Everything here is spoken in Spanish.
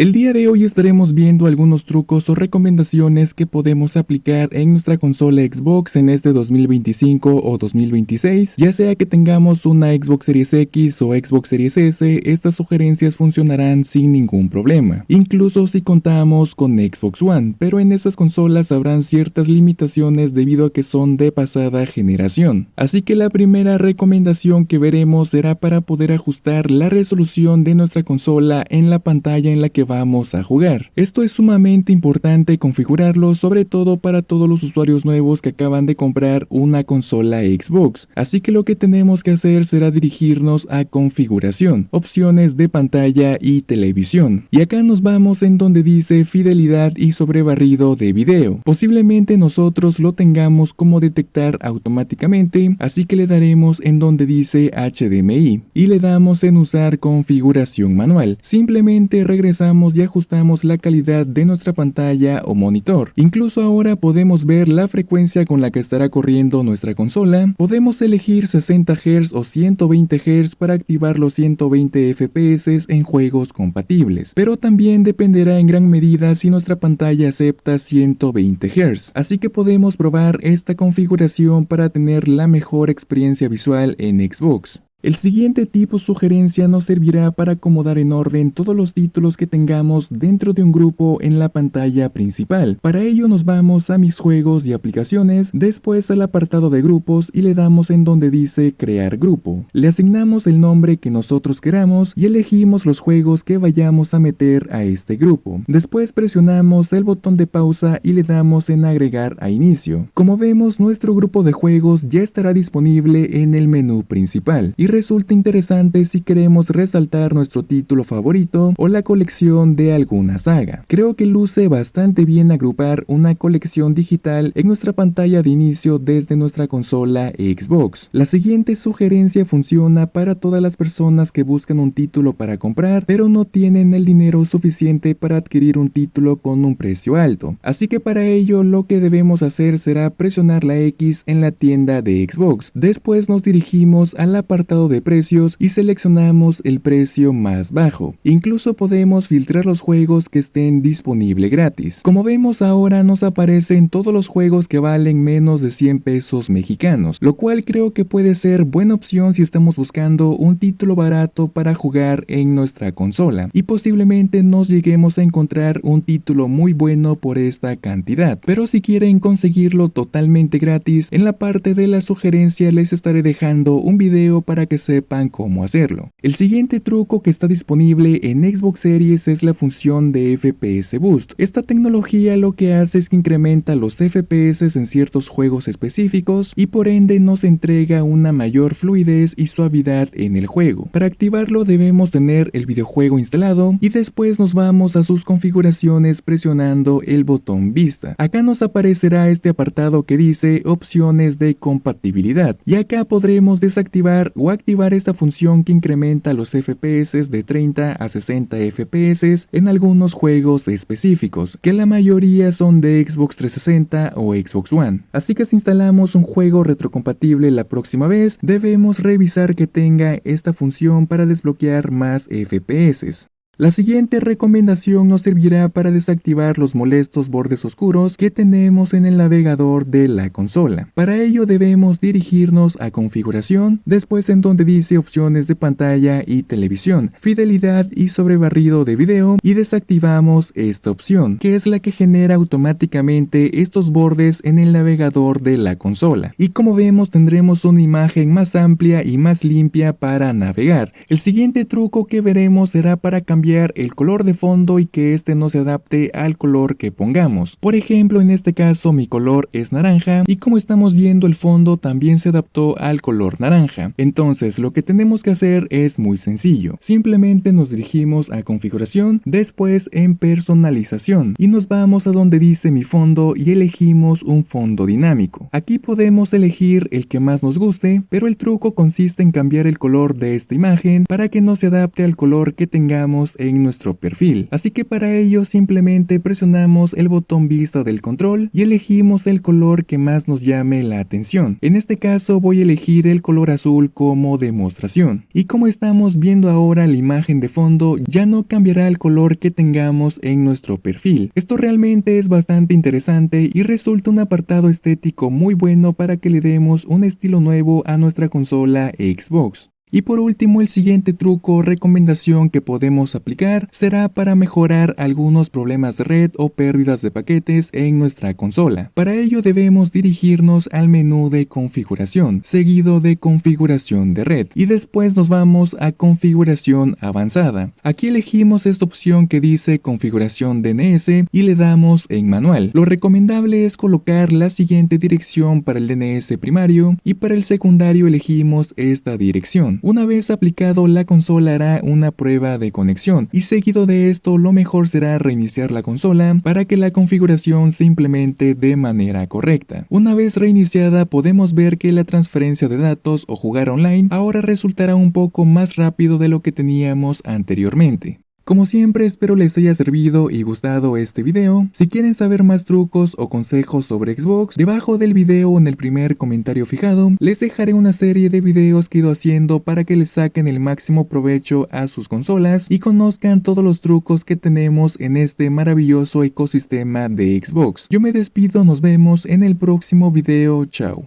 El día de hoy estaremos viendo algunos trucos o recomendaciones que podemos aplicar en nuestra consola Xbox en este 2025 o 2026, ya sea que tengamos una Xbox Series X o Xbox Series S, estas sugerencias funcionarán sin ningún problema, incluso si contamos con Xbox One, pero en estas consolas habrán ciertas limitaciones debido a que son de pasada generación. Así que la primera recomendación que veremos será para poder ajustar la resolución de nuestra consola en la pantalla en la que vamos a jugar. Esto es sumamente importante configurarlo, sobre todo para todos los usuarios nuevos que acaban de comprar una consola Xbox. Así que lo que tenemos que hacer será dirigirnos a configuración, opciones de pantalla y televisión. Y acá nos vamos en donde dice fidelidad y sobrebarrido de video. Posiblemente nosotros lo tengamos como detectar automáticamente, así que le daremos en donde dice HDMI y le damos en usar configuración manual. Simplemente regresamos y ajustamos la calidad de nuestra pantalla o monitor. Incluso ahora podemos ver la frecuencia con la que estará corriendo nuestra consola. Podemos elegir 60 Hz o 120 Hz para activar los 120 FPS en juegos compatibles, pero también dependerá en gran medida si nuestra pantalla acepta 120 Hz. Así que podemos probar esta configuración para tener la mejor experiencia visual en Xbox. El siguiente tipo sugerencia nos servirá para acomodar en orden todos los títulos que tengamos dentro de un grupo en la pantalla principal. Para ello nos vamos a mis juegos y aplicaciones, después al apartado de grupos y le damos en donde dice crear grupo. Le asignamos el nombre que nosotros queramos y elegimos los juegos que vayamos a meter a este grupo. Después presionamos el botón de pausa y le damos en agregar a inicio. Como vemos, nuestro grupo de juegos ya estará disponible en el menú principal y resulta interesante si queremos resaltar nuestro título favorito o la colección de alguna saga. Creo que luce bastante bien agrupar una colección digital en nuestra pantalla de inicio desde nuestra consola Xbox. La siguiente sugerencia funciona para todas las personas que buscan un título para comprar, pero no tienen el dinero suficiente para adquirir un título con un precio alto. Así que para ello lo que debemos hacer será presionar la X en la tienda de Xbox. Después nos dirigimos al apartado de precios y seleccionamos el precio más bajo. Incluso podemos filtrar los juegos que estén disponibles gratis. Como vemos ahora nos aparecen todos los juegos que valen menos de 100 pesos mexicanos, lo cual creo que puede ser buena opción si estamos buscando un título barato para jugar en nuestra consola y posiblemente nos lleguemos a encontrar un título muy bueno por esta cantidad. Pero si quieren conseguirlo totalmente gratis, en la parte de la sugerencia les estaré dejando un video para que sepan cómo hacerlo. El siguiente truco que está disponible en Xbox Series es la función de FPS Boost. Esta tecnología lo que hace es que incrementa los FPS en ciertos juegos específicos y por ende nos entrega una mayor fluidez y suavidad en el juego. Para activarlo debemos tener el videojuego instalado y después nos vamos a sus configuraciones presionando el botón vista. Acá nos aparecerá este apartado que dice opciones de compatibilidad y acá podremos desactivar o activar esta función que incrementa los FPS de 30 a 60 FPS en algunos juegos específicos, que la mayoría son de Xbox 360 o Xbox One. Así que si instalamos un juego retrocompatible la próxima vez, debemos revisar que tenga esta función para desbloquear más FPS. La siguiente recomendación nos servirá para desactivar los molestos bordes oscuros que tenemos en el navegador de la consola. Para ello debemos dirigirnos a configuración, después en donde dice opciones de pantalla y televisión, fidelidad y sobrebarrido de video y desactivamos esta opción, que es la que genera automáticamente estos bordes en el navegador de la consola. Y como vemos tendremos una imagen más amplia y más limpia para navegar. El siguiente truco que veremos será para cambiar el color de fondo y que este no se adapte al color que pongamos. Por ejemplo, en este caso mi color es naranja y como estamos viendo el fondo también se adaptó al color naranja. Entonces lo que tenemos que hacer es muy sencillo. Simplemente nos dirigimos a configuración, después en personalización y nos vamos a donde dice mi fondo y elegimos un fondo dinámico. Aquí podemos elegir el que más nos guste, pero el truco consiste en cambiar el color de esta imagen para que no se adapte al color que tengamos tenemos en nuestro perfil. Así que para ello simplemente presionamos el botón vista del control y elegimos el color que más nos llame la atención. En este caso voy a elegir el color azul como demostración. Y como estamos viendo ahora la imagen de fondo, ya no cambiará el color que tengamos en nuestro perfil. Esto realmente es bastante interesante y resulta un apartado estético muy bueno para que le demos un estilo nuevo a nuestra consola Xbox. Y por último, el siguiente truco o recomendación que podemos aplicar será para mejorar algunos problemas de red o pérdidas de paquetes en nuestra consola. Para ello debemos dirigirnos al menú de configuración, seguido de configuración de red, y después nos vamos a configuración avanzada. Aquí elegimos esta opción que dice configuración DNS y le damos en manual. Lo recomendable es colocar la siguiente dirección para el DNS primario y para el secundario elegimos esta dirección. Una vez aplicado, la consola hará una prueba de conexión y seguido de esto lo mejor será reiniciar la consola para que la configuración se implemente de manera correcta. Una vez reiniciada podemos ver que la transferencia de datos o jugar online ahora resultará un poco más rápido de lo que teníamos anteriormente. Como siempre, espero les haya servido y gustado este video. Si quieren saber más trucos o consejos sobre Xbox, debajo del video o en el primer comentario fijado, les dejaré una serie de videos que he ido haciendo para que les saquen el máximo provecho a sus consolas y conozcan todos los trucos que tenemos en este maravilloso ecosistema de Xbox. Yo me despido, nos vemos en el próximo video, chao.